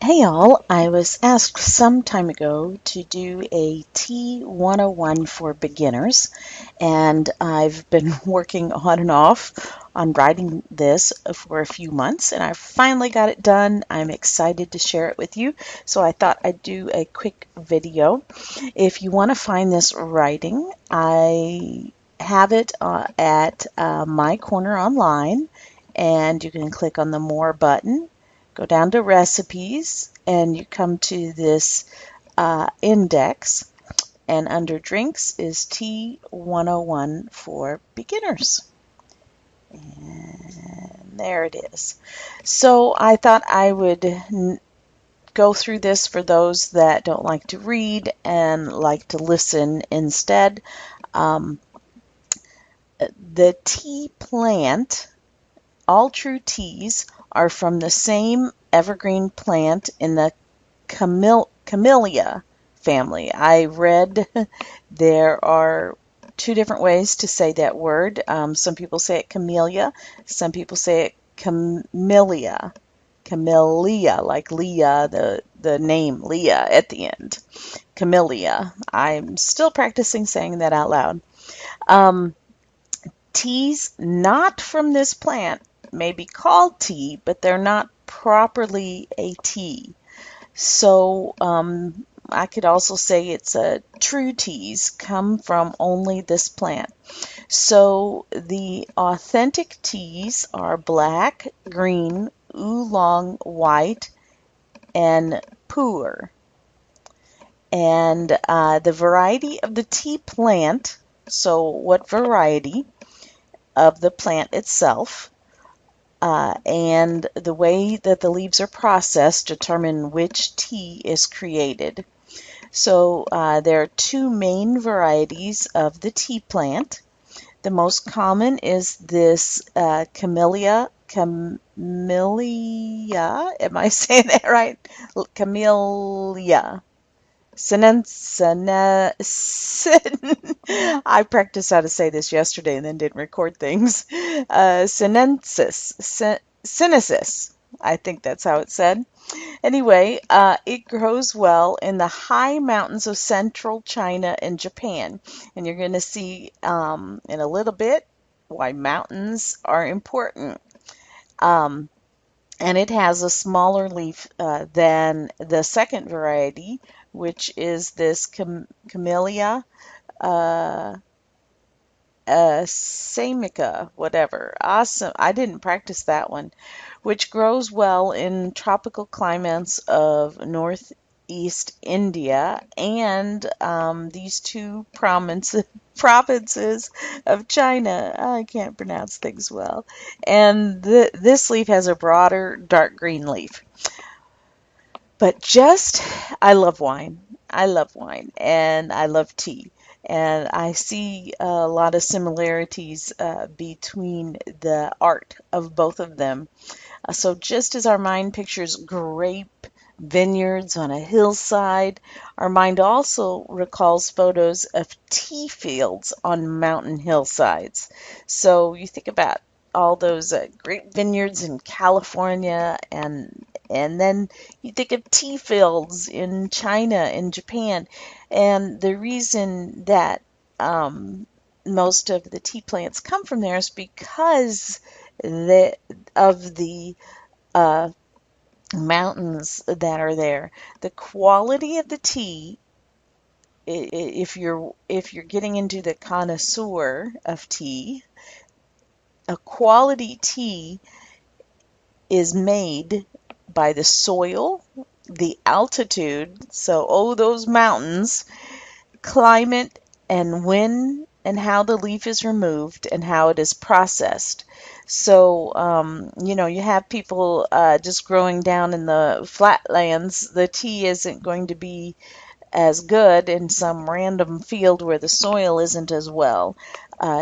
Hey all, I was asked some time ago to do a tea 101 for beginners, and I've been working on and off on writing this for a few months, and I finally got it done. I'm excited to share it with you, so I thought I'd do a quick video. If you want to find this writing, I have it at My Corner Online, and you can click on the More button. Go down to recipes and you come to this index, and under drinks is tea 101 for beginners. And there it is. So I thought I would go through this for those that don't like to read and like to listen instead. The tea plant, all true teas, are from the same evergreen plant in the Camellia family. I read there are two different ways to say that word. Some people say it camellia, some people say it camellia. Camellia, like Leah, the name Leah at the end. Camellia. I'm still practicing saying that out loud. Teas not from this plant may be called tea, but they're not properly a tea. So I could also say it's a true teas come from only this plant. So the authentic teas are black, green, oolong, white, and pu'er. And the variety of the tea plant, so what variety of the plant itself, and the way that the leaves are processed determine which tea is created. So there are two main varieties of the tea plant. The most common is this camellia, am I saying that right? Camellia. I practiced how to say this yesterday and then didn't record things. Sinensis. I think that's how it's said. Anyway, it grows well in the high mountains of central China and Japan. And you're going to see in a little bit why mountains are important. And it has a smaller leaf than the second variety, which is this Camellia samica, whatever. Awesome. I didn't practice that one, which grows well in tropical climates of northeast India and these two provinces of China. I can't pronounce things well. And this leaf has a broader dark green leaf. But I love wine. I love wine and I love tea. And I see a lot of similarities between the art of both of them. So just as our mind pictures grape vineyards on a hillside, our mind also recalls photos of tea fields on mountain hillsides. So you think about all those grape vineyards in California, and then you think of tea fields in China and Japan. And the reason that most of the tea plants come from there is because of the uh, mountains that are there. The quality of the tea, if you're getting into the connoisseur of tea, a quality tea is made by the soil, the altitude, so those mountains, climate, and when and how the leaf is removed and how it is processed. So, you have people just growing down in the flatlands. The tea isn't going to be as good in some random field where the soil isn't as well.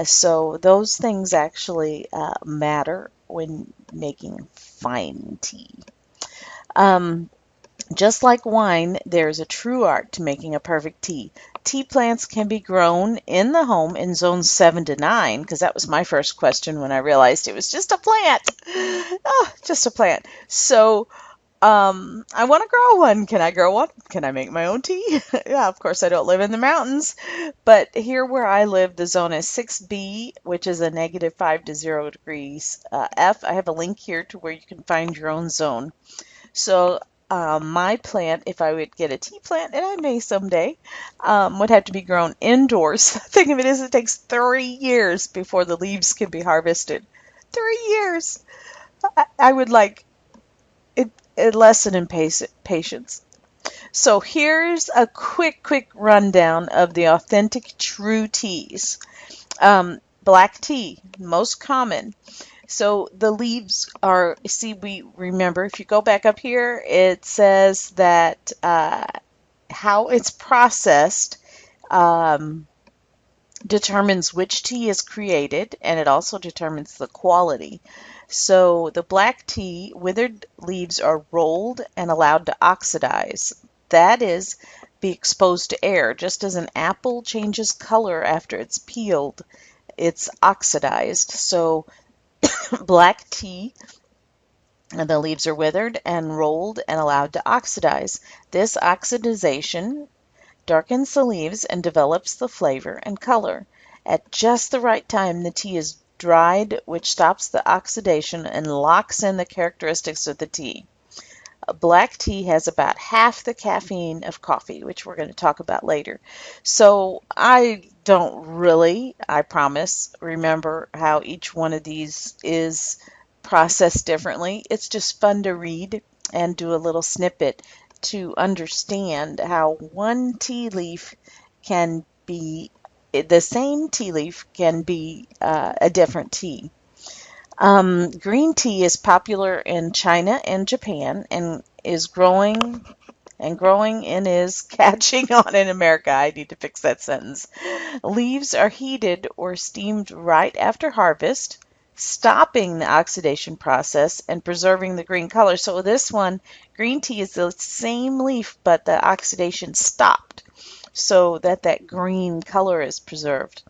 So those things actually matter when making fine tea. Just like wine, there's a true art to making a perfect tea. Tea plants can be grown in the home in zones 7 to 9, because that was my first question when I realized it was just a plant. Oh, just a plant. So I want to grow one. Can I grow one? Can I make my own tea? Yeah, of course, I don't live in the mountains, but here where I live, the zone is 6B, which is a negative 5 to 0 degrees F. I have a link here to where you can find your own zone. So, my plant, if I would get a tea plant, and I may someday, would have to be grown indoors. The thing of it is, it takes 3 years before the leaves can be harvested. 3 years! I would like it, a lesson in patience. So here's a quick rundown of the authentic true teas. Black tea, most common. So the leaves are, see, we remember, if you go back up here, it says that how it's processed um, determines which tea is created, and it also determines the quality. So the black tea, withered leaves are rolled and allowed to oxidize. That is, be exposed to air. Just as an apple changes color after it's peeled, it's oxidized. So black tea, the leaves are withered and rolled and allowed to oxidize. This oxidization darkens the leaves and develops the flavor and color. At just the right time, the tea is dried, which stops the oxidation and locks in the characteristics of the tea. Black tea has about half the caffeine of coffee, which we're going to talk about later. So I don't really, I promise, remember how each one of these is processed differently. It's just fun to read and do a little snippet to understand how one tea leaf can be, the same tea leaf can be a different tea. Green tea is popular in China and Japan and is growing and is catching on in America. I need to fix that sentence. Leaves are heated or steamed right after harvest, stopping the oxidation process and preserving the green color. So this one, green tea is the same leaf, but the oxidation stopped so that that green color is preserved.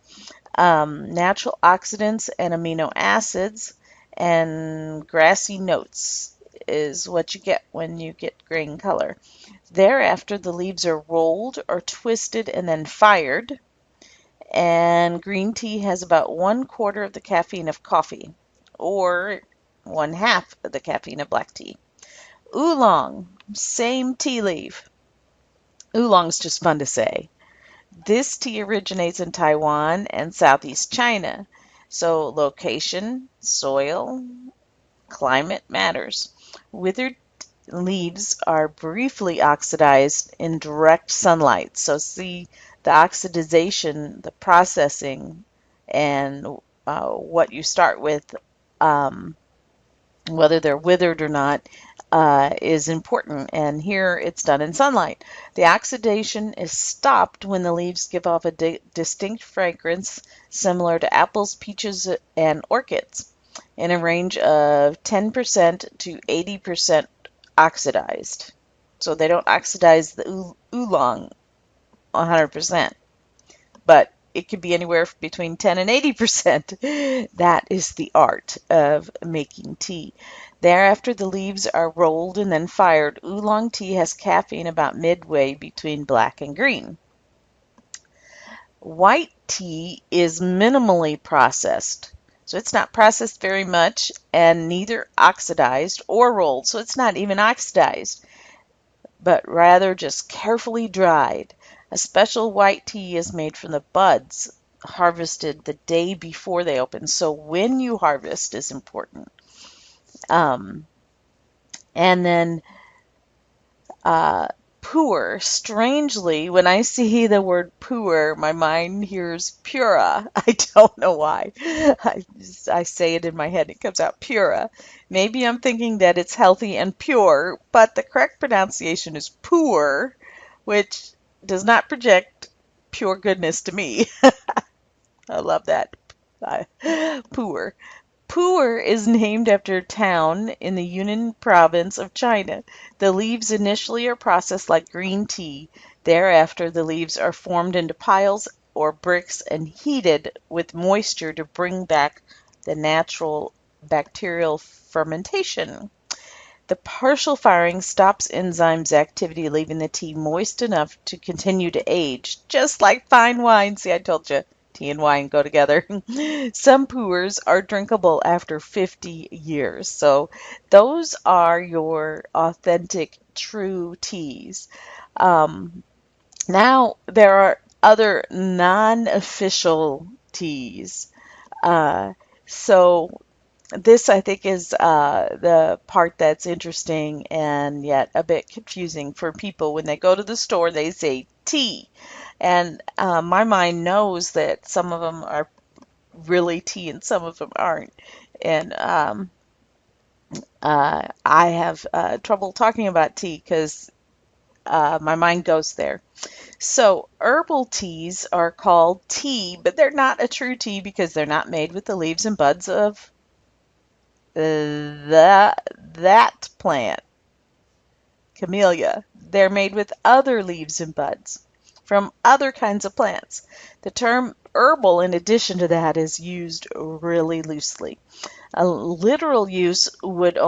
Natural oxidants and amino acids and grassy notes is what you get when you get green color. Thereafter, the leaves are rolled or twisted and then fired. And green tea has about 1/4 of the caffeine of coffee, or 1/2 of the caffeine of black tea. Oolong, same tea leaf. Oolong's just fun to say. This tea originates in Taiwan and Southeast China. So location, soil, climate matters. Withered leaves are briefly oxidized in direct sunlight. So see the oxidization, the processing, and what you start with, um, whether they're withered or not, is important. And here it's done in sunlight. The oxidation is stopped when the leaves give off a distinct fragrance similar to apples, peaches, and orchids in a range of 10% to 80% oxidized. So they don't oxidize the oolong 100%, but it could be anywhere between 10 and 80%. That is the art of making tea. Thereafter, the leaves are rolled and then fired. Oolong tea has caffeine about midway between black and green. White tea is minimally processed. So it's not processed very much and neither oxidized or rolled. So it's not even oxidized, but rather just carefully dried. A special white tea is made from the buds harvested the day before they open. So when you harvest is important. And then puer. Strangely, when I see the word puer, my mind hears pura. I don't know why. I say it in my head. It comes out pura. Maybe I'm thinking that it's healthy and pure, but the correct pronunciation is puer, which does not project pure goodness to me. I love that. Puer. Pu'er is named after a town in the Yunnan province of China. The leaves initially are processed like green tea. Thereafter, the leaves are formed into piles or bricks and heated with moisture to bring back the natural bacterial fermentation. The partial firing stops enzymes activity, leaving the tea moist enough to continue to age, just like fine wine. See, I told you, tea and wine go together. Some pours are drinkable after 50 years. So those are your authentic, true teas. Um, Now there are other non-official teas. Uh, so this, I think, is the part that's interesting and yet a bit confusing for people. When they go to the store, they say tea. And my mind knows that some of them are really tea and some of them aren't. And I have trouble talking about tea because my mind goes there. So, herbal teas are called tea, but they're not a true tea because they're not made with the leaves and buds of that plant, camellia. They're made with other leaves and buds from other kinds of plants. The term herbal, in addition to that, is used really loosely. A literal use would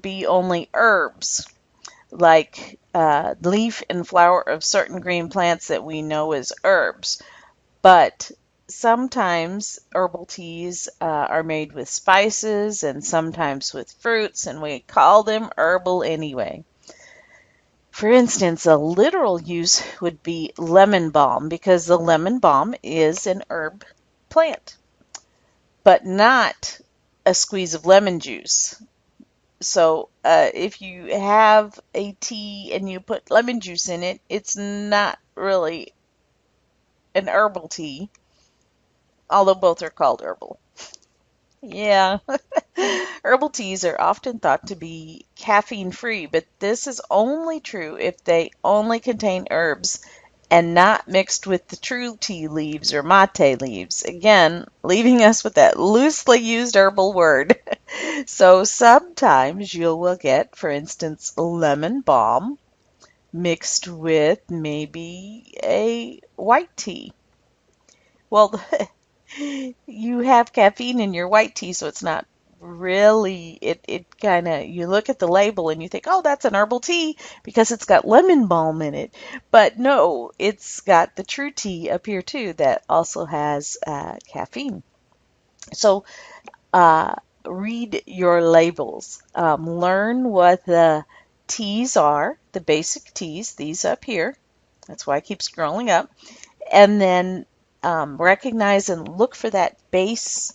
be only herbs, like leaf and flower of certain green plants that we know as herbs. But sometimes herbal teas are made with spices and sometimes with fruits, and we call them herbal anyway. For instance, a literal use would be lemon balm because the lemon balm is an herb plant, but not a squeeze of lemon juice. So if you have a tea and you put lemon juice in it, it's not really an herbal tea, although both are called herbal. Yeah. Herbal teas are often thought to be caffeine free, but this is only true if they only contain herbs and not mixed with the true tea leaves or mate leaves. Again, leaving us with that loosely used herbal word. So sometimes you will get, for instance, lemon balm mixed with maybe a white tea. Well, you have caffeine in your white tea, so it's not really, it kind of, you look at the label and you think, oh, that's an herbal tea because it's got lemon balm in it. But no, it's got the true tea up here too that also has caffeine. So uh, read your labels. Learn what the teas are, the basic teas, these up here. That's why I keep scrolling up. And then recognize and look for that base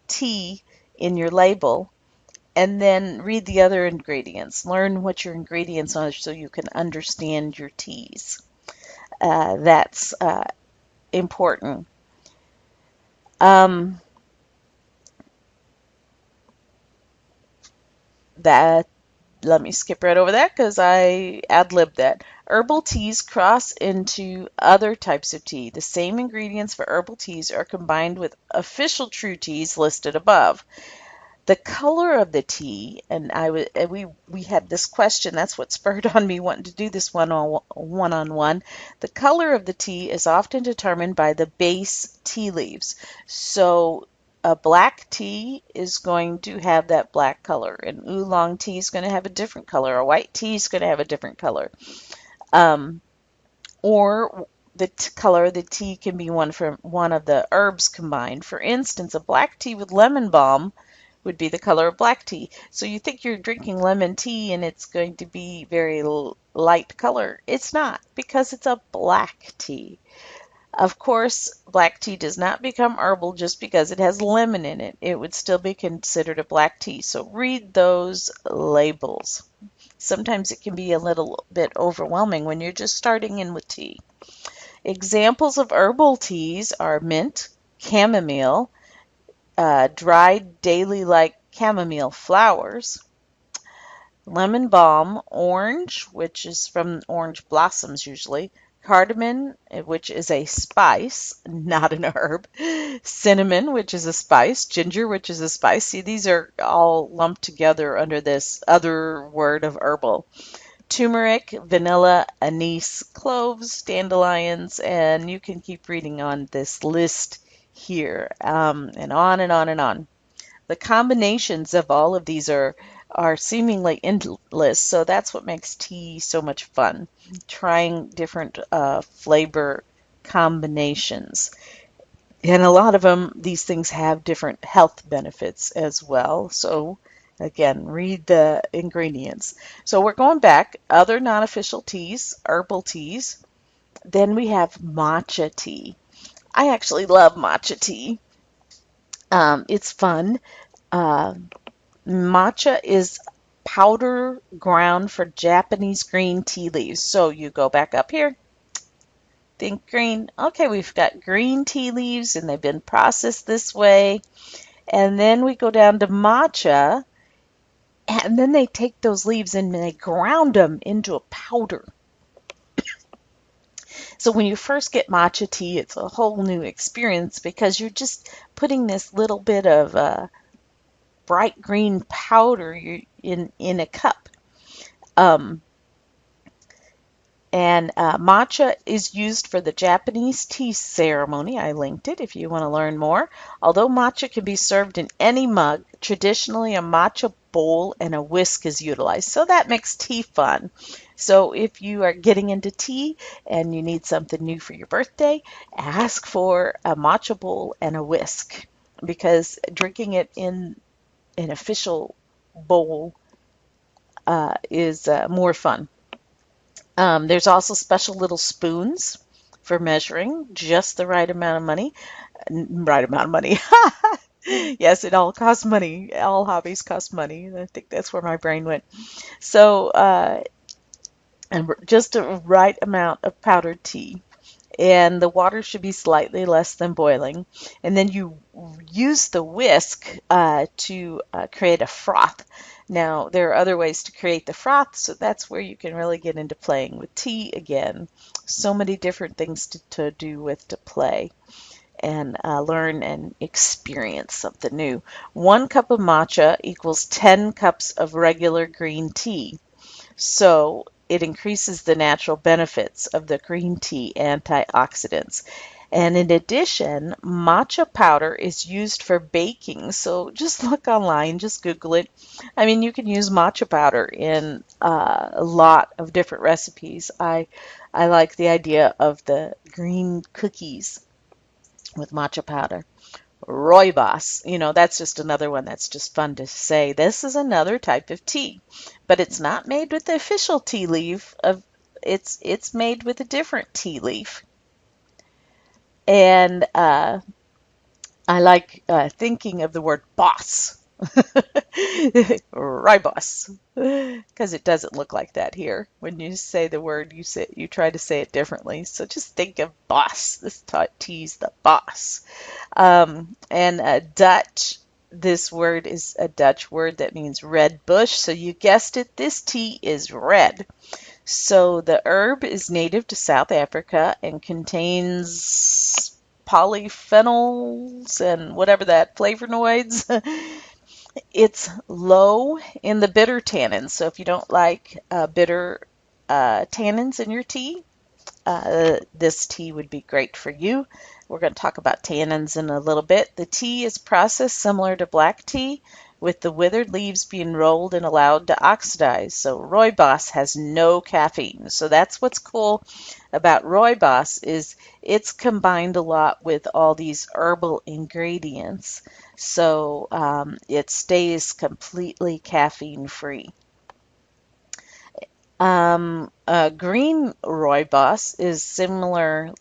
tea in your label. And then read the other ingredients. Learn what your ingredients are so you can understand your teas. That's important. Um, that Let me skip right over that because I ad-libbed that. Herbal teas cross into other types of tea. The same ingredients for herbal teas are combined with official true teas listed above. The color of the tea, and we had this question. That's what spurred on me wanting to do this one-on-one. The color of the tea is often determined by the base tea leaves. So a black tea is going to have that black color. An oolong tea is going to have a different color. A white tea is going to have a different color. Um, or the color of the tea can be one from one of the herbs combined. For instance, a black tea with lemon balm would be the color of black tea. So you think you're drinking lemon tea and it's going to be very light color. It's not because it's a black tea. Of course, black tea does not become herbal just because it has lemon in it. It would still be considered a black tea. So read those labels. Sometimes it can be a little bit overwhelming when you're just starting in with tea. Examples of herbal teas are mint, chamomile, dried daily like chamomile flowers, lemon balm, orange, which is from orange blossoms usually, cardamom, which is a spice, not an herb, cinnamon, which is a spice, ginger, which is a spice. See, these are all lumped together under this other word of herbal. Turmeric, vanilla, anise, cloves, dandelions, and you can keep reading on this list here, and on and on and on. The combinations of all of these are seemingly endless, so that's what makes tea so much fun, trying different flavor combinations. And a lot of them, these things have different health benefits as well. So again, read the ingredients. So we're going back, other non-official teas, herbal teas. Then we have matcha tea. I actually love matcha tea. It's fun. Uh, Matcha is powder ground for Japanese green tea leaves. So you go back up here, think green. Okay, we've got green tea leaves and they've been processed this way. And then we go down to matcha, and then they take those leaves and they ground them into a powder. So when you first get matcha tea, it's a whole new experience because you're just putting this little bit of bright green powder in a cup. Um, And matcha is used for the Japanese tea ceremony. I linked it if you want to learn more. Although matcha can be served in any mug, traditionally a matcha bowl and a whisk is utilized. So that makes tea fun. So if you are getting into tea and you need something new for your birthday, ask for a matcha bowl and a whisk because drinking it in an official bowl is more fun. There's also special little spoons for measuring just the right amount of money. Right amount of money. Yes, it all costs money. All hobbies cost money. I think that's where my brain went. So, and just a right amount of powdered tea. And the water should be slightly less than boiling. And then you use the whisk to create a froth. Now, there are other ways to create the froth, so that's where you can really get into playing with tea again. So many different things to do with to play and learn and experience something new. 1 cup of matcha equals 10 cups of regular green tea. So it increases the natural benefits of the green tea antioxidants. And in addition, matcha powder is used for baking. So just look online, just Google it. I mean, you can use matcha powder in a lot of different recipes. I like the idea of the green cookies with matcha powder. Rooibos, that's just another one that's just fun to say. This is another type of tea, but it's not made with the official tea leaf of it's made with a different tea leaf. And I like thinking of the word boss. Rooibos, because it doesn't look like that here. When you say the word, you try to say it differently. So just think of boss. This tea's the boss. And Dutch, this word is a Dutch word that means red bush. So you guessed it, this tea is red. So the herb is native to South Africa and contains polyphenols and whatever that flavonoids. It's low in the bitter tannins. So if you don't like bitter tannins in your tea, this tea would be great for you. We're going to talk about tannins in a little bit. The tea is processed similar to black tea, with the withered leaves being rolled and allowed to oxidize. So Rooibos has no caffeine. So that's what's cool about Rooibos is it's combined a lot with all these herbal ingredients. So it stays completely caffeine free. Green Rooibos is similar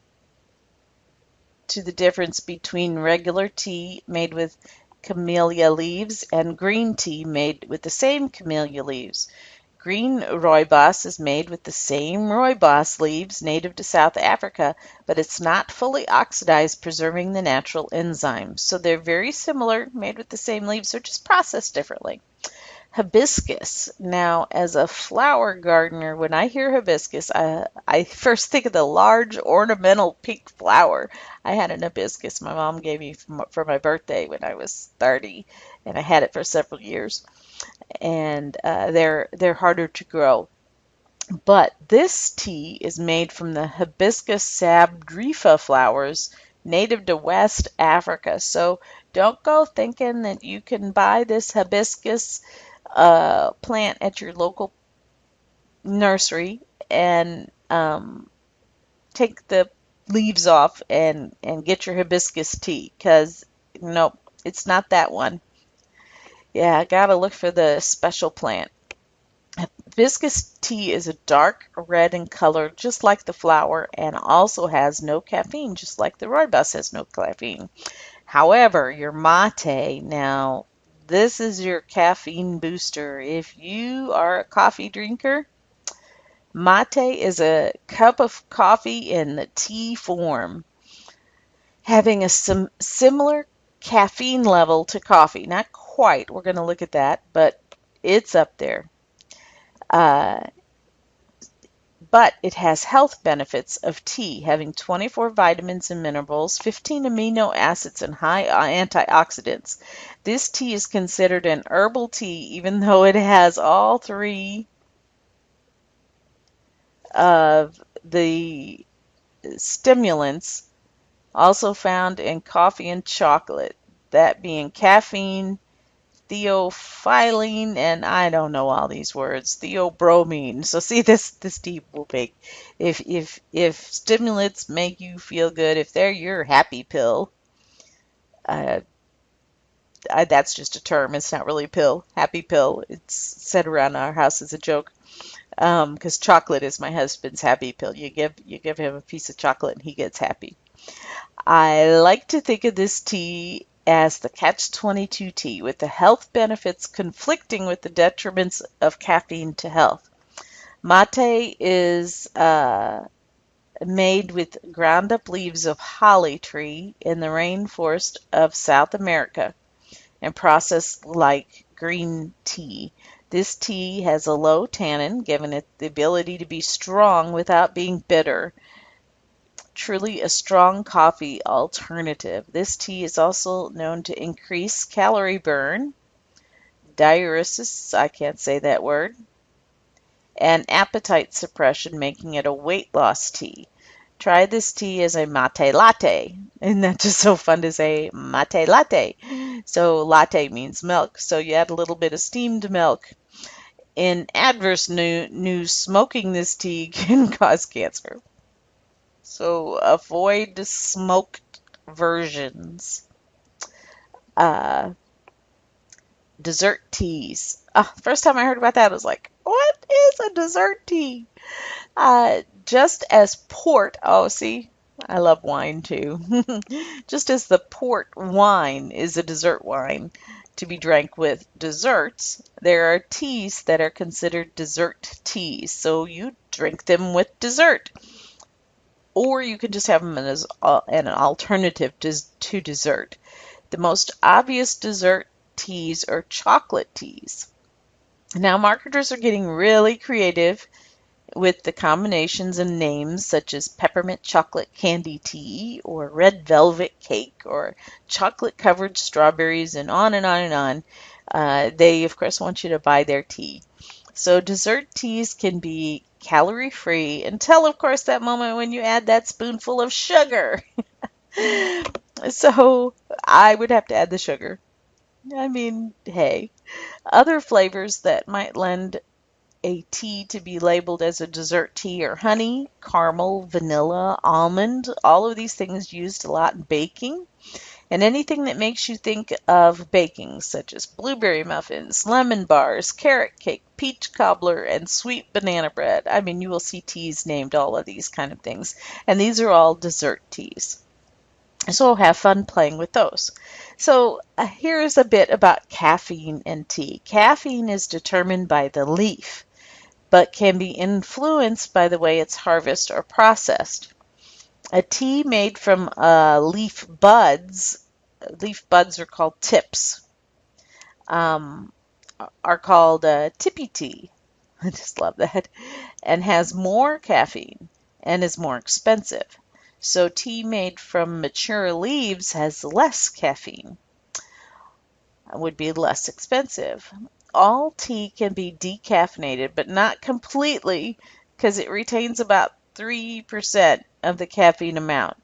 to the difference between regular tea made with camellia leaves and green tea made with the same camellia leaves. Green Rooibos is made with the same Rooibos leaves native to South Africa, but it's not fully oxidized, preserving the natural enzymes. So they're very similar, made with the same leaves, they're just processed differently. Hibiscus. Now, as a flower gardener, when I hear hibiscus, I first think of the large ornamental pink flower. I had an hibiscus my mom gave me for my birthday when I was 30, and I had it for several years. And they're harder to grow. But this tea is made from the Hibiscus sabdrifa flowers native to West Africa. So don't go thinking that you can buy this hibiscus a plant at your local nursery and take the leaves off and get your hibiscus tea, because nope, it's not that one. Yeah, I gotta look for the special plant. Hibiscus tea is a dark red in color, just like the flower, and also has no caffeine, just like the rooibos has no caffeine. However, your mate, now, this is your caffeine booster. If you are a coffee drinker, mate is a cup of coffee in the tea form, having a similar caffeine level to coffee. Not quite, we're going to look at that, but it's up there. Uh, but it has health benefits of tea, having 24 vitamins and minerals, 15 amino acids, and high antioxidants. This tea is considered an herbal tea, even though it has all three of the stimulants also found in coffee and chocolate, that being caffeine, theophylline, and I don't know all these words, theobromine. So see, this tea will make, if stimulants make you feel good, if they're your happy pill, uh, that's just a term. It's not really a pill. Happy pill. It's said around our house as a joke. Because chocolate is my husband's happy pill. You give him a piece of chocolate and he gets happy. I like to think of this tea as the catch-22 tea, with the health benefits conflicting with the detriments of caffeine to health. Mate is made with ground-up leaves of holly tree in the rainforest of South America and processed like green tea. This tea has a low tannin, giving it the ability to be strong without being bitter. Truly a strong coffee alternative. This tea is also known to increase calorie burn, diuresis, I can't say that word, and appetite suppression, making it a weight loss tea. Try this tea as a mate latte. Isn't that just so fun to say, mate latte? So latte means milk, so you add a little bit of steamed milk. In adverse news, smoking this tea can cause cancer. So avoid smoked versions. Uh, Dessert teas. First time I heard about that, I was like, what is a dessert tea? Just as port, oh, see, I love wine too. Just as the port wine is a dessert wine to be drank with desserts, there are teas that are considered dessert teas. So you drink them with dessert. Or you can just have them as an alternative to dessert. The most obvious dessert teas are chocolate teas. Now, marketers are getting really creative with the combinations and names, such as peppermint chocolate candy tea, or red velvet cake, or chocolate covered strawberries, and on and on and on. They, of course, want you to buy their tea. So dessert teas can be calorie free until, of course, that moment when you add that spoonful of sugar. So I would have to add the sugar. I mean, hey. Other flavors that might lend a tea to be labeled as a dessert tea are honey, caramel, vanilla, almond, all of these things used a lot in baking. And anything that makes you think of baking, such as blueberry muffins, lemon bars, carrot cake, peach cobbler, and sweet banana bread. I mean, you will see teas named all of these kind of things. And these are all dessert teas. So have fun playing with those. So here's a bit about caffeine in tea. Caffeine is determined by the leaf, but can be influenced by the way it's harvested or processed. A tea made from leaf buds are called tips, um, are called tippy tea. I just love that. And has more caffeine and is more expensive. So tea made from mature leaves has less caffeine, would be less expensive. All tea can be decaffeinated, but not completely, because it retains about 3% of the caffeine amount.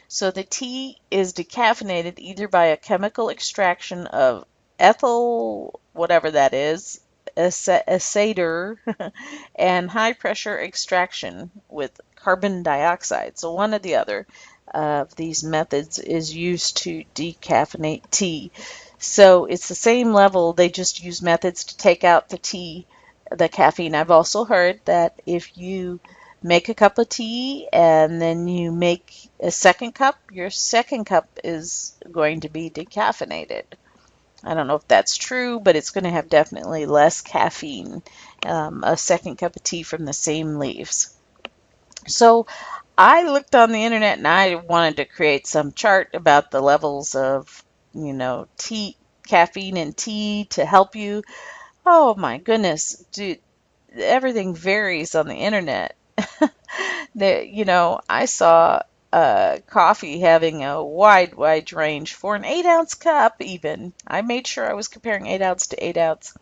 So the tea is decaffeinated either by a chemical extraction of ethyl, whatever that is, aceter, and high pressure extraction with carbon dioxide. So one or the other of these methods is used to decaffeinate tea. So it's the same level, they just use methods to take out the tea, the caffeine. I've also heard that if you make a cup of tea and then you make a second cup, your second cup is going to be decaffeinated. I don't know if that's true, but it's going to have definitely less caffeine, a second cup of tea from the same leaves. So I looked on the internet and I wanted to create some chart about the levels of, tea, caffeine in tea to help you. Oh my goodness, dude, everything varies on the internet. I saw coffee having a wide range for an 8-ounce cup, even. I made sure I was comparing 8 ounce to 8 ounce.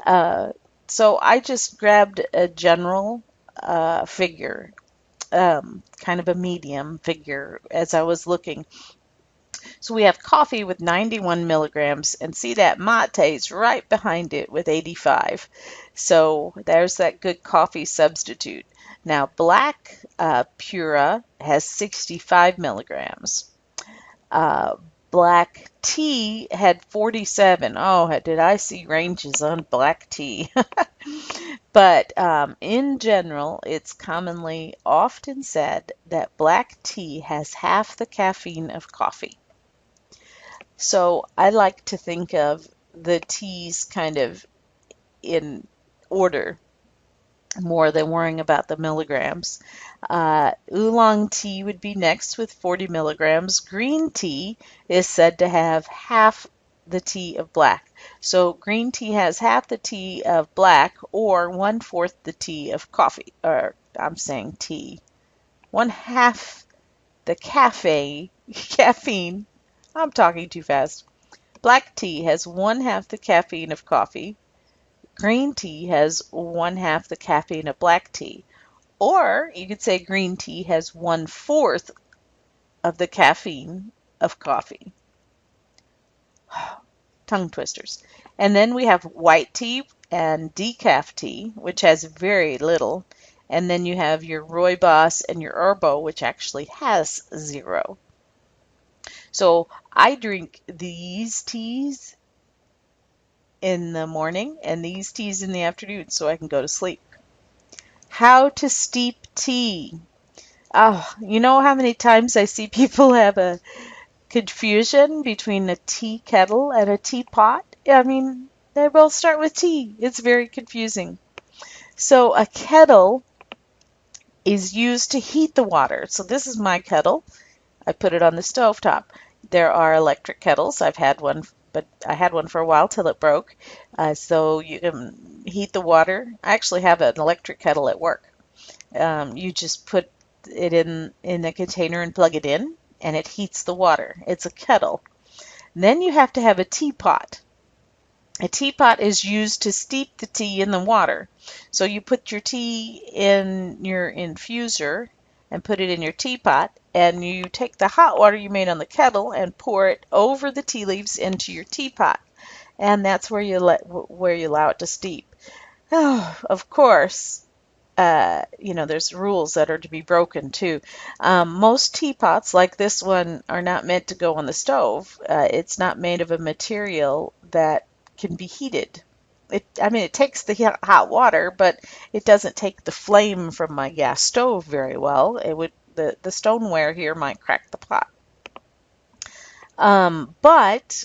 Uh, so I just grabbed a general figure, kind of a medium figure as I was looking. So we have coffee with 91 milligrams, and see that mate's right behind it with 85. So there's that good coffee substitute. Now, black Pura has 65 milligrams. Uh, Black tea had 47. Oh, did I see ranges on black tea? But in general, it's commonly often said that black tea has half the caffeine of coffee. So I like to think of the teas kind of in order more than worrying about the milligrams. Oolong tea would be next with 40 milligrams. Green tea is said to have half the tea of black. So green tea has half the tea of black or 1/4 the tea of coffee. Or I'm saying tea. One half the caffeine. I'm talking too fast. Black tea has 1/2 the caffeine of coffee. Green tea has 1/2 the caffeine of black tea. Or you could say green tea has 1/4 of the caffeine of coffee. Tongue twisters. And then we have white tea and decaf tea, which has very little. And then you have your Rooibos and your Herbal, which actually has 0. So I drink these teas in the morning and these teas in the afternoon so I can go to sleep. How to steep tea. Oh, you know how many times I see people have a confusion between a tea kettle and a teapot? I mean, they both start with T. It's very confusing. So a kettle is used to heat the water. So this is my kettle. I put it on the stove top. There are electric kettles. I've had one, but I had one for a while till it broke. So you can heat the water. I actually have an electric kettle at work. You just put it in the container and plug it in, and it heats the water. It's a kettle. Then you have to have a teapot. A teapot is used to steep the tea in the water. So you put your tea in your infuser and put it in your teapot, and you take the hot water you made on the kettle and pour it over the tea leaves into your teapot. And that's where you allow it to steep. Oh, of course, there's rules that are to be broken too. Most teapots, like this one, are not meant to go on the stove. It's not made of a material that can be heated. It takes the hot water, but it doesn't take the flame from my gas stove very well. The stoneware here might crack the pot. But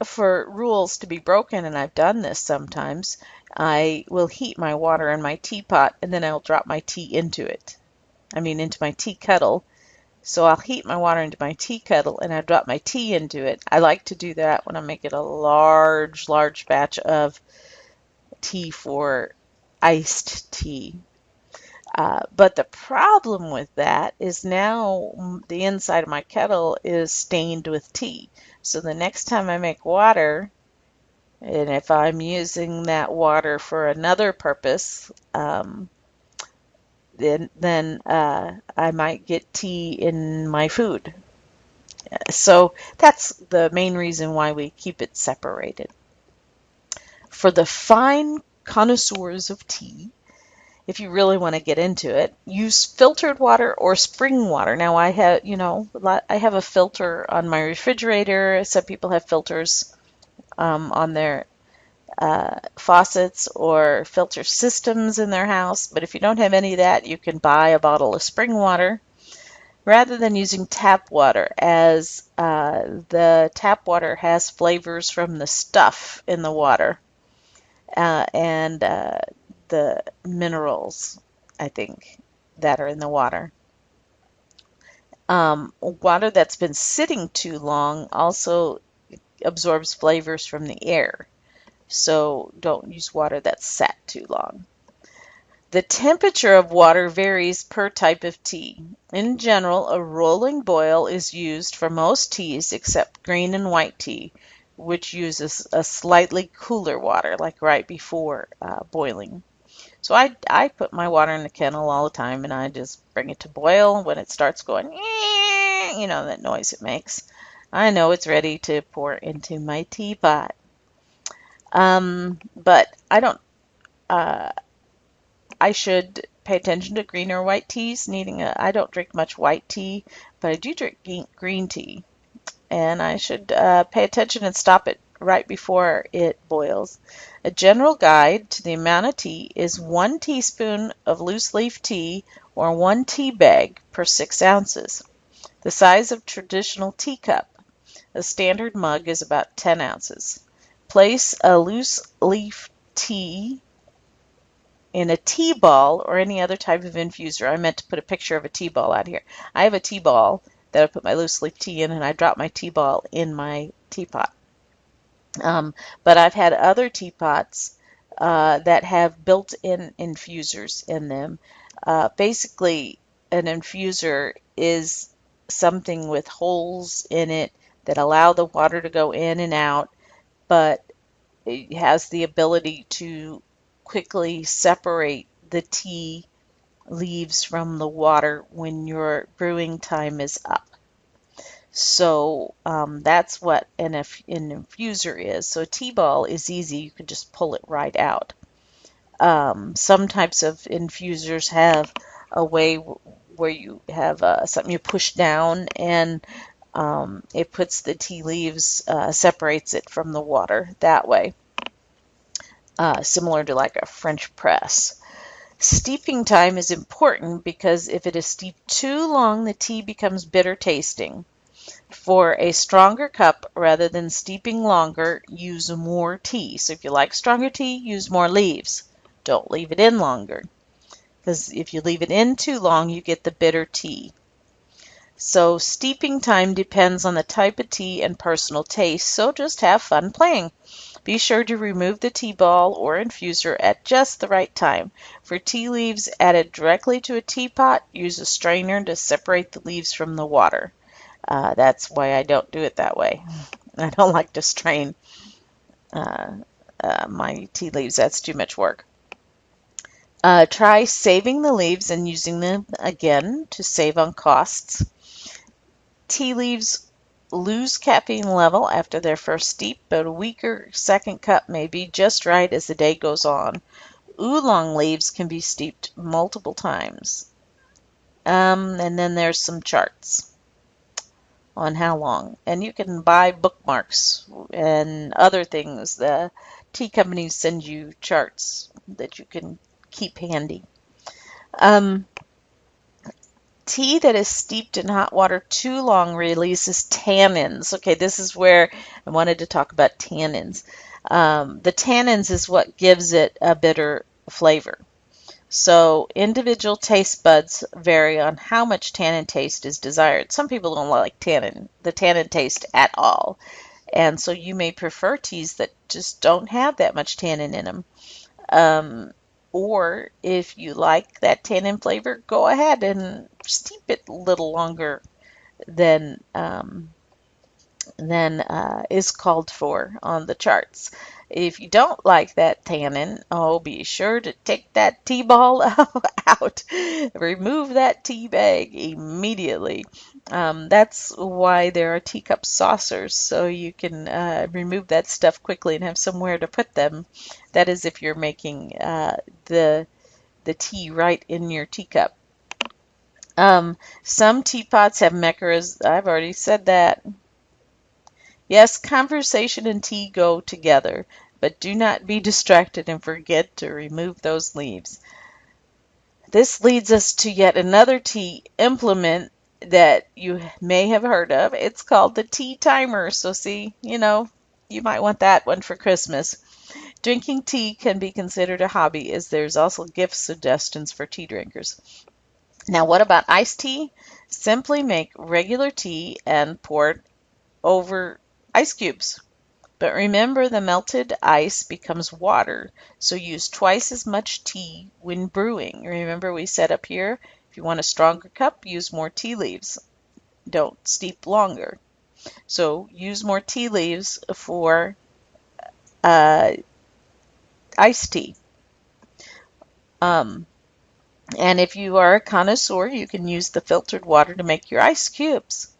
for rules to be broken, and I've done this sometimes, I will heat my water in my teapot and then I'll drop my tea into it. Into my tea kettle. So I'll heat my water into my tea kettle and I drop my tea into it. I like to do that when I'm making a large batch of tea for iced tea. But the problem with that is now the inside of my kettle is stained with tea. So the next time I make water, and if I'm using that water for another purpose, then I might get tea in my food. So that's the main reason why we keep it separated. For the fine connoisseurs of tea, if you really want to get into it, use filtered water or spring water. Now I have, I have a filter on my refrigerator. Some people have filters on their faucets or filter systems in their house. But if you don't have any of that, you can buy a bottle of spring water rather than using tap water, as the tap water has flavors from the stuff in the water and the minerals, I think, that are in the water. Water that's been sitting too long also absorbs flavors from the air. So don't use water that's sat too long. The temperature of water varies per type of tea. In general, a rolling boil is used for most teas except green and white tea, which uses a slightly cooler water, like right before boiling. So I put my water in the kettle all the time, and I just bring it to boil. When it starts going, that noise it makes, I know it's ready to pour into my teapot. But I don't. Uh, I should pay attention to green or white teas. I don't drink much white tea, but I do drink green tea, and I should pay attention and stop it right before it boils. A general guide to the amount of tea is 1 teaspoon of loose leaf tea or 1 tea bag per 6 ounces. The size of traditional teacup. A standard mug is about 10 ounces. Place a loose leaf tea in a tea ball or any other type of infuser. I meant to put a picture of a tea ball out here. I have a tea ball that I put my loose leaf tea in, and I drop my tea ball in my teapot. But I've had other teapots that have built-in infusers in them. Basically, an infuser is something with holes in it that allow the water to go in and out, but it has the ability to quickly separate the tea leaves from the water when your brewing time is up. So that's what an infuser is. So a tea ball is easy. You can just pull it right out. Some types of infusers have a way where you have something you push down, and it puts the tea leaves, separates it from the water that way, similar to like a French press. Steeping time is important because if it is steeped too long, the tea becomes bitter tasting. For a stronger cup, rather than steeping longer, use more tea. So if you like stronger tea, use more leaves. Don't leave it in longer, because if you leave it in too long, you get the bitter tea. So steeping time depends on the type of tea and personal taste, so just have fun playing. Be sure to remove the tea ball or infuser at just the right time. For tea leaves added directly to a teapot, use a strainer to separate the leaves from the water. That's why I don't do it that way. I don't like to strain my tea leaves. That's too much work. Try saving the leaves and using them again to save on costs. Tea leaves lose caffeine level after their first steep, but a weaker second cup may be just right as the day goes on. Oolong leaves can be steeped multiple times. And then there's some charts on how long. And you can buy bookmarks and other things. The tea companies send you charts that you can keep handy. Tea that is steeped in hot water too long releases tannins. Okay, this is where I wanted to talk about tannins. The tannins is what gives it a bitter flavor. So individual taste buds vary on how much tannin taste is desired. Some people don't like the tannin taste at all. And so you may prefer teas that just don't have that much tannin in them. Or if you like that tannin flavor, go ahead and steep it a little longer than than is called for on the charts. If you don't like that tannin, oh, be sure to take that tea ball out. Remove that tea bag immediately. That's why there are teacup saucers, so you can remove that stuff quickly and have somewhere to put them. That is if you're making the tea right in your teacup. Some teapots have meccaras. I've already said that. Yes, conversation and tea go together, but do not be distracted and forget to remove those leaves. This leads us to yet another tea implement that you may have heard of. It's called the tea timer. So see, you might want that one for Christmas. Drinking tea can be considered a hobby as there's also gift suggestions for tea drinkers. Now, what about iced tea? Simply make regular tea and pour it over ice cubes. But remember, the melted ice becomes water, so use twice as much tea when brewing. Remember, we said up here, if you want a stronger cup, use more tea leaves. Don't steep longer. So use more tea leaves for uh, iced tea. And if you are a connoisseur, you can use the filtered water to make your ice cubes.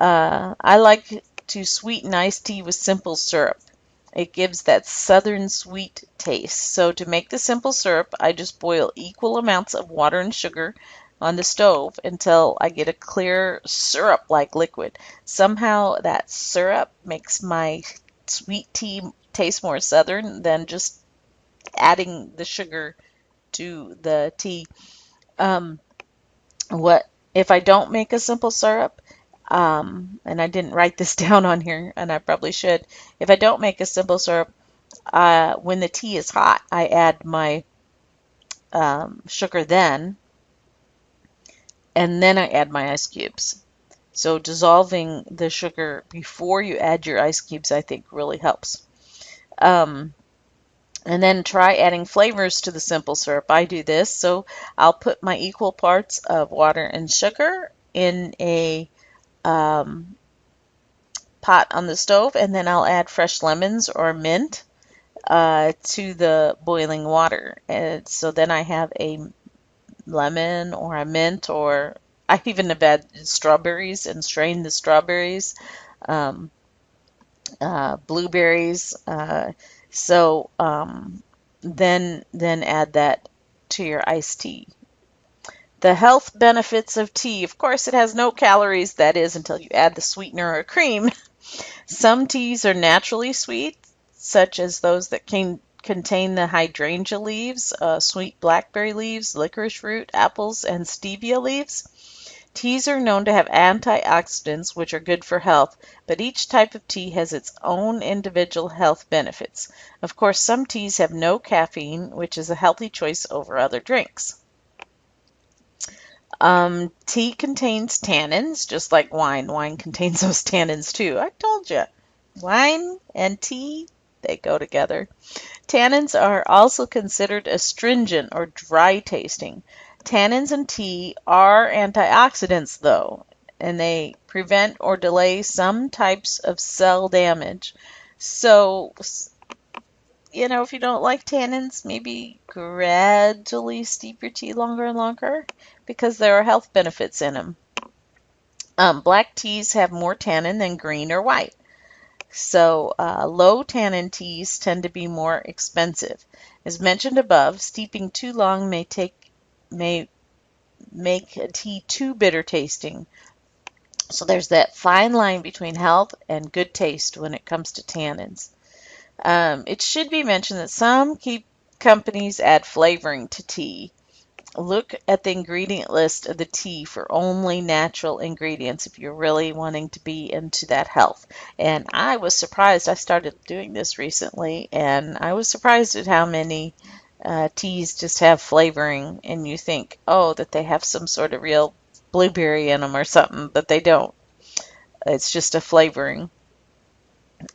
I like to sweeten iced tea with simple syrup. It gives that southern sweet taste. So to make the simple syrup, I just boil equal amounts of water and sugar on the stove until I get a clear syrup-like liquid. Somehow that syrup makes my sweet tea taste more southern than just adding the sugar to the tea. What if I don't make a simple syrup? And I didn't write this down on here, and I probably should. If I don't make a simple syrup, when the tea is hot, I add my sugar then, and then I add my ice cubes. So dissolving the sugar before you add your ice cubes, I think, really helps. And then try adding flavors to the simple syrup. I do this, so I'll put my equal parts of water and sugar in a pot on the stove, and then I'll add fresh lemons or mint to the boiling water. And so then I have a lemon or a mint, or I even have added strawberries and strained the strawberries, blueberries. Then add that to your iced tea. The health benefits of tea. Of course, it has no calories, that is, until you add the sweetener or cream. Some teas are naturally sweet, such as those that contain the hydrangea leaves, sweet blackberry leaves, licorice root, apples, and stevia leaves. Teas are known to have antioxidants, which are good for health, but each type of tea has its own individual health benefits. Of course, some teas have no caffeine, which is a healthy choice over other drinks. Tea contains tannins, just like wine. Wine contains those tannins too. I told you. Wine and tea, they go together. Tannins are also considered astringent or dry tasting. Tannins in tea are antioxidants, though, and they prevent or delay some types of cell damage. So, if you don't like tannins, maybe gradually steep your tea longer and longer because there are health benefits in them. Black teas have more tannin than green or white. So low tannin teas tend to be more expensive. As mentioned above, steeping too long may make a tea too bitter tasting. So there's that fine line between health and good taste when it comes to tannins. It should be mentioned that some companies add flavoring to tea. Look at the ingredient list of the tea for only natural ingredients if you're really wanting to be into that health. And I was surprised. I started doing this recently, and I was surprised at how many teas just have flavoring, and you think, oh, that they have some sort of real blueberry in them or something, but they don't. It's just a flavoring.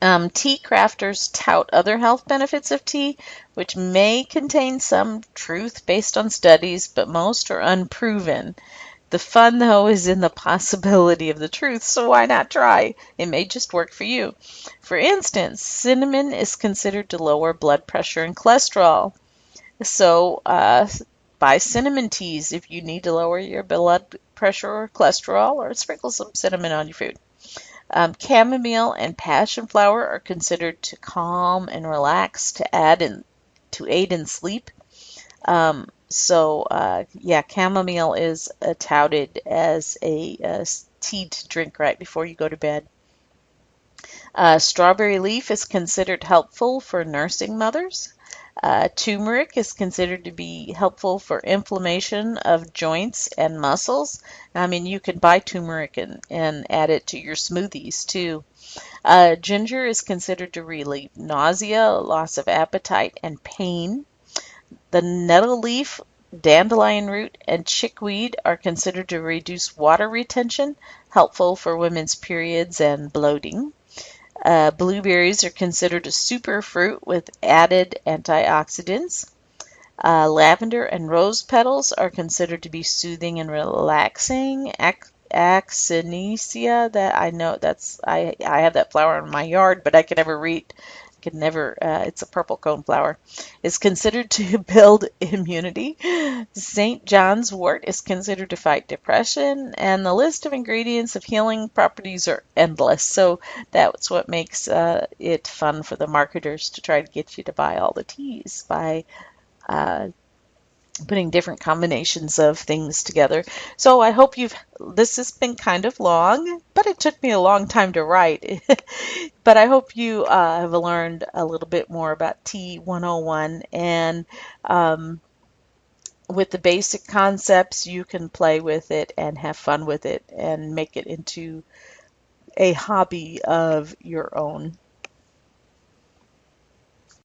Tea crafters tout other health benefits of tea, which may contain some truth based on studies, but most are unproven. The fun, though, is in the possibility of the truth, so why not try? It may just work for you. For instance, cinnamon is considered to lower blood pressure and cholesterol. So, buy cinnamon teas if you need to lower your blood pressure or cholesterol, or sprinkle some cinnamon on your food. Chamomile and passion flower are considered to calm and relax, to aid in sleep. Yeah, chamomile is touted as a tea to drink right before you go to bed. Strawberry leaf is considered helpful for nursing mothers. Turmeric is considered to be helpful for inflammation of joints and muscles. I mean, you can buy turmeric and add it to your smoothies too. Ginger is considered to relieve nausea, loss of appetite, and pain. The nettle leaf, dandelion root, and chickweed are considered to reduce water retention, helpful for women's periods and bloating. Blueberries are considered a superfruit with added antioxidants. Lavender and rose petals are considered to be soothing and relaxing. Actinia, that I know I have that flower in my yard, but I can never read. Can never. It's a purple cone flower. Is considered to build immunity. St. John's wort is considered to fight depression, and the list of ingredients of healing properties are endless. So that's what makes it fun for the marketers to try to get you to buy all the teas by uh, putting different combinations of things together. So I hope this has been kind of long, but it took me a long time to write. But I hope you have learned a little bit more about Tea 101, and with the basic concepts, you can play with it and have fun with it and make it into a hobby of your own.